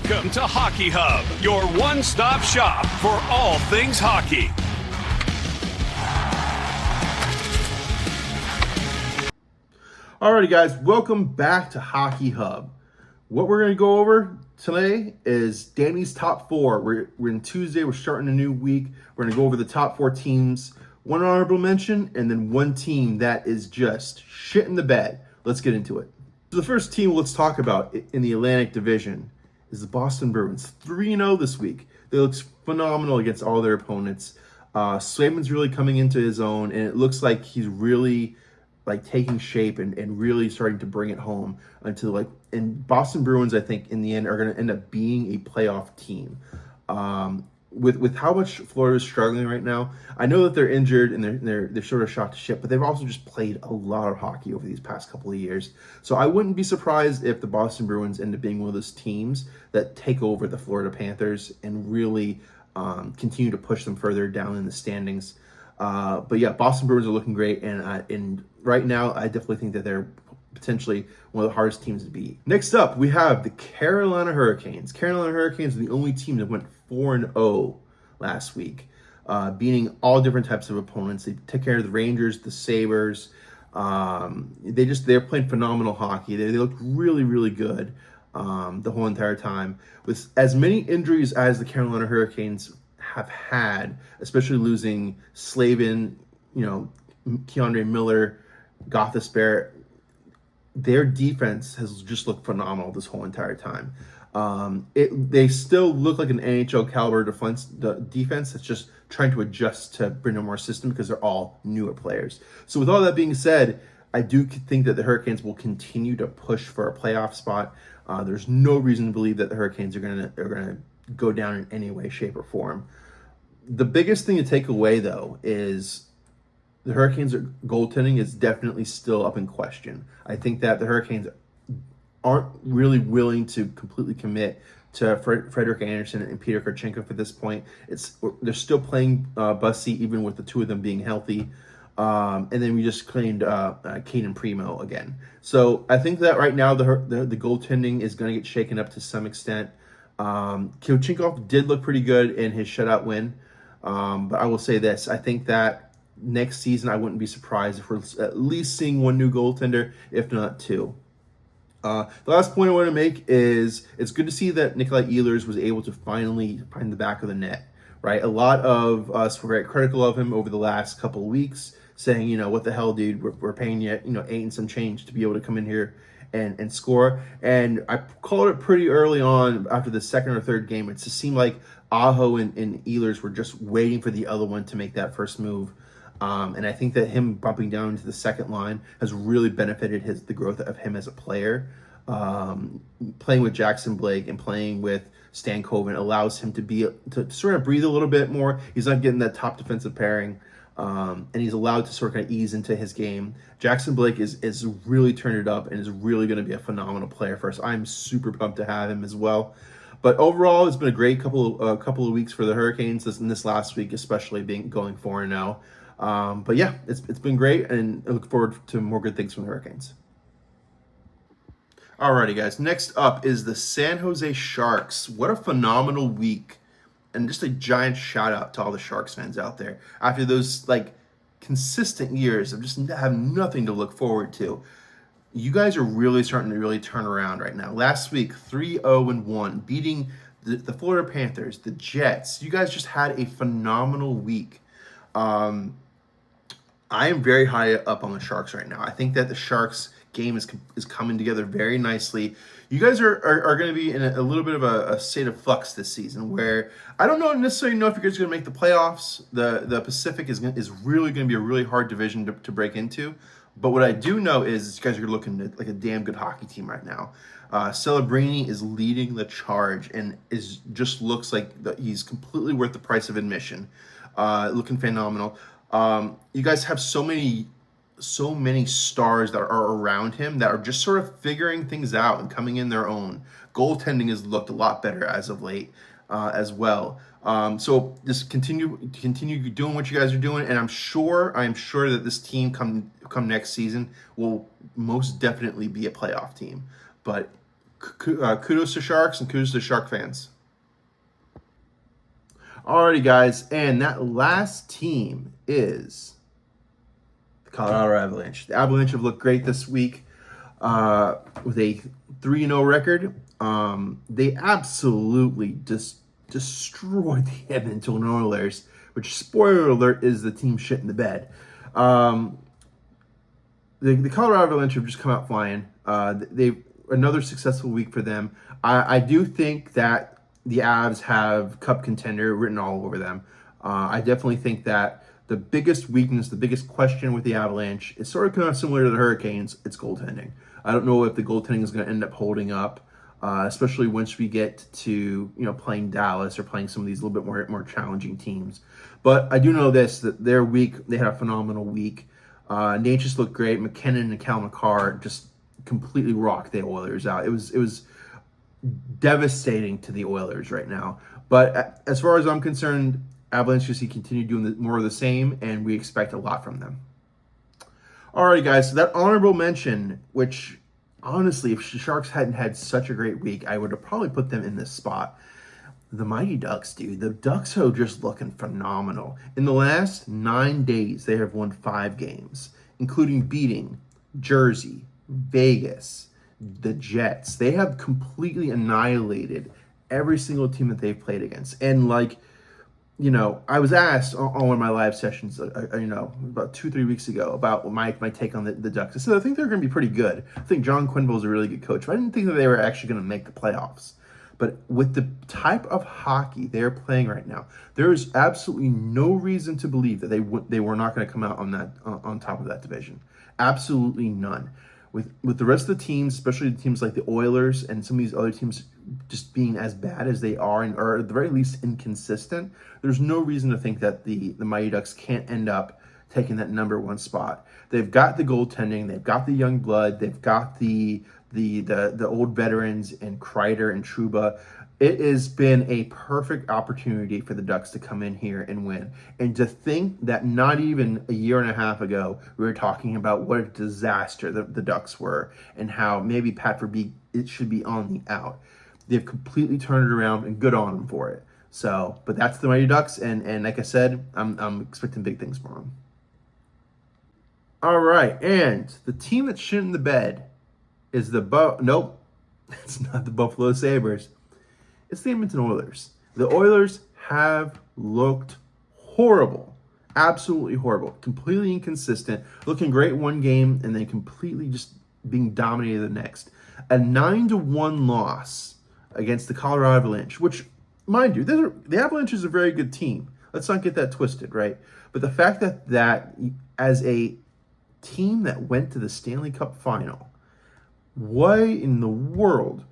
Welcome to Hockey Hub, your one-stop shop for all things hockey. Alrighty guys, welcome back to Hockey Hub. What we're going to go over today is Danny's top four. We're in Tuesday, we're starting a new week. We're going to go over the top four teams, one honorable mention, and then one team that is just shit in the bed. Let's get into it. So the first team let's talk about in the Atlantic Division is the Boston Bruins. 3-0 this week. They look phenomenal against all their opponents. Swayman's really coming into his own, and it looks like he's really taking shape and really starting to bring it home until and Boston Bruins, I think, in the end are going to end up being a playoff team. With how much Florida is struggling right now, I know that they're injured and they're sort of shot to shit, but they've also just played a lot of hockey over these past couple of years. So I wouldn't be surprised if the Boston Bruins end up being one of those teams that take over the Florida Panthers and really continue to push them further down in the standings. But yeah, Boston Bruins are looking great, and right now I definitely think that they're potentially one of the hardest teams to beat. Next up, we have the Carolina Hurricanes. Carolina Hurricanes are the only team that went 4-0 last week, beating all different types of opponents. They took care of the Rangers, the Sabres. They're playing phenomenal hockey. They look really, really good the whole entire time. With as many injuries as the Carolina Hurricanes have had, especially losing Slavin, Keandre Miller, Gostisbehere, their defense has just looked phenomenal this whole entire time. They still look like an NHL caliber defense that's just trying to adjust to Brind'Amour system because they're all newer players. So with all that being said, I do think that the Hurricanes will continue to push for a playoff spot. There's no reason to believe that the Hurricanes are gonna go down in any way, shape, or form. The biggest thing to take away, though, is the Hurricanes' goaltending is definitely still up in question. I think that the Hurricanes aren't really willing to completely commit to Frederik Andersen and Peter Korchenko for this point. They're still playing Bussy, even with the two of them being healthy. And then we just claimed Caden Primo again. So I think that right now the goaltending is going to get shaken up to some extent. Korchenko did look pretty good in his shutout win. But I will say this, I think that next season I wouldn't be surprised if we're at least seeing one new goaltender, if not two. The last point I want to make is it's good to see that Nikolai Ehlers was able to finally find the back of the net, right? A lot of us were very critical of him over the last couple of weeks, saying, what the hell, dude, we're paying you, 8 and some change to be able to come in here and score. And I called it pretty early on after the second or third game. It just seemed like Aho and Ehlers were just waiting for the other one to make that first move. And I think that him bumping down into the second line has really benefited the growth of him as a player. Playing with Jackson Blake and playing with Stan Coven allows him to sort of breathe a little bit more. He's not getting that top defensive pairing. And he's allowed to sort of ease into his game. Jackson Blake is really turned it up and is really going to be a phenomenal player for us. I'm super pumped to have him as well. But overall, it's been a great couple of weeks for the Hurricanes. This last week, especially going 4-0. But yeah, it's been great, and I look forward to more good things from the Hurricanes. Alrighty, guys. Next up is the San Jose Sharks. What a phenomenal week. And just a giant shout out to all the Sharks fans out there. After those consistent years of just have nothing to look forward to, you guys are really starting to really turn around right now. Last week, 3-0-1, beating the Florida Panthers, the Jets. You guys just had a phenomenal week. I am very high up on the Sharks right now. I think that the Sharks game is coming together very nicely. You guys are going to be in a little bit of a state of flux this season, where I don't necessarily know if you guys are going to make the playoffs. The Pacific is really going to be a really hard division to break into. But what I do know is you guys are looking at like a damn good hockey team right now. Celebrini is leading the charge and just looks like he's completely worth the price of admission. Looking phenomenal. You guys have so many stars that are around him that are just sort of figuring things out and coming in their own. Goaltending has looked a lot better as of late as well. So just continue doing what you guys are doing, and I'm sure that this team come next season will most definitely be a playoff team. But kudos to Sharks and kudos to Shark fans. Alrighty, guys, and that last team is the Colorado Avalanche. The Avalanche have looked great this week with a 3-0 record. They absolutely just destroyed the Edmonton Oilers, which, spoiler alert, is the team shit in the bed. The Colorado Avalanche have just come out flying. Another successful week for them. I do think that the Avs have cup contender written all over them. I definitely think that the biggest weakness, the biggest question with the Avalanche is sort of kind of similar to the Hurricanes. It's goaltending. I don't know if the goaltending is going to end up holding up, especially once we get to playing Dallas or playing some of these a little bit more challenging teams. But I do know this, that their week, they had a phenomenal week. Nate just looked great. McKinnon and Cal McCarr just completely rocked the Oilers out. It was devastating to the Oilers right now. But as far as I'm concerned, Avalanche just continue doing more of the same, and we expect a lot from them. Alrighty, guys, so that honorable mention, which honestly, if the Sharks hadn't had such a great week, I would have probably put them in this spot. The Mighty Ducks, dude. The Ducks are just looking phenomenal. In the last 9 days, they have won 5 games, including beating Jersey, Vegas, the Jets. They have completely annihilated every single team that they've played against. And I was asked on one of my live sessions, about 2-3 weeks ago about my take on the Ducks. I said I think they're going to be pretty good. I think John Quenneville is a really good coach, but I didn't think that they were actually going to make the playoffs. But with the type of hockey they're playing right now, there is absolutely no reason to believe that they were not going to come out on top of that division. Absolutely none. With the rest of the teams, especially the teams like the Oilers and some of these other teams just being as bad as they are, and or at the very least inconsistent, there's no reason to think that the Mighty Ducks can't end up taking that number 1 spot. They've got the goaltending, they've got the young blood, they've got the old veterans in Kreider and Trouba. It has been a perfect opportunity for the Ducks to come in here and win. And to think that not even a year and a half ago, we were talking about what a disaster the Ducks were and how maybe Pat Verbeek, it should be on the out. They've completely turned it around, and good on them for it. So, but that's the Mighty Ducks, and like I said, I'm expecting big things from them. All right, and the team that's shit in the bed is nope, it's not the Buffalo Sabres. It's the Edmonton Oilers. The Oilers have looked horrible. Absolutely horrible. Completely inconsistent. Looking great one game and then completely just being dominated the next. A 9-1 loss against the Colorado Avalanche, which, mind you, the Avalanche is a very good team. Let's not get that twisted, right? But the fact that as a team that went to the Stanley Cup final, why in the world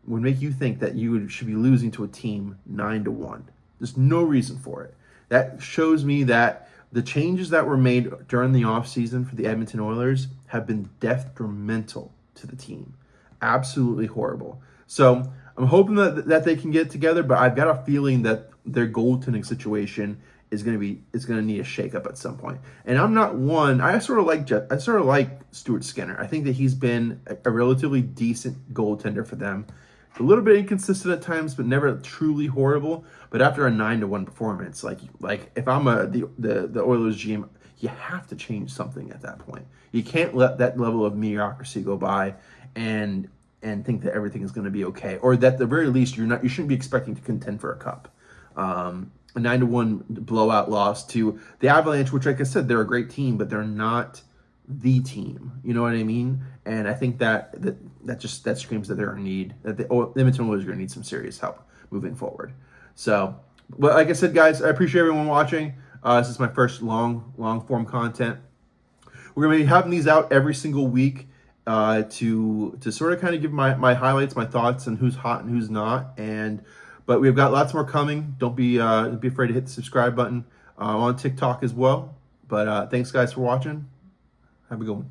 would make you think that you should be losing to a team 9-1? There's no reason for it. That shows me that the changes that were made during the offseason for the Edmonton Oilers have been detrimental to the team. Absolutely horrible. So I'm hoping that they can get together, but I've got a feeling that their goaltending situation is going to need a shakeup at some point. And I'm not one. I sort of like Stuart Skinner. I think that he's been a relatively decent goaltender for them. A little bit inconsistent at times, but never truly horrible. But after a 9-1 performance, like if I'm the Oilers GM, you have to change something at that point. You can't let that level of mediocrity go by and think that everything is going to be okay, or that at the very least you shouldn't be expecting to contend for a cup. A 9-1 blowout loss to the Avalanche, which, like I said, they're a great team, but they're not the team. You know what I mean? And I think that screams that they're in need, that the Edmonton Oilers are going to need some serious help moving forward. So, but like I said, guys, I appreciate everyone watching. This is my first long form content. We're going to be having these out every single week to sort of kind of give my highlights, my thoughts, and who's hot and who's not. But we've got lots more coming. Don't be afraid to hit the subscribe button. On TikTok as well. But thanks, guys, for watching. Have a good one.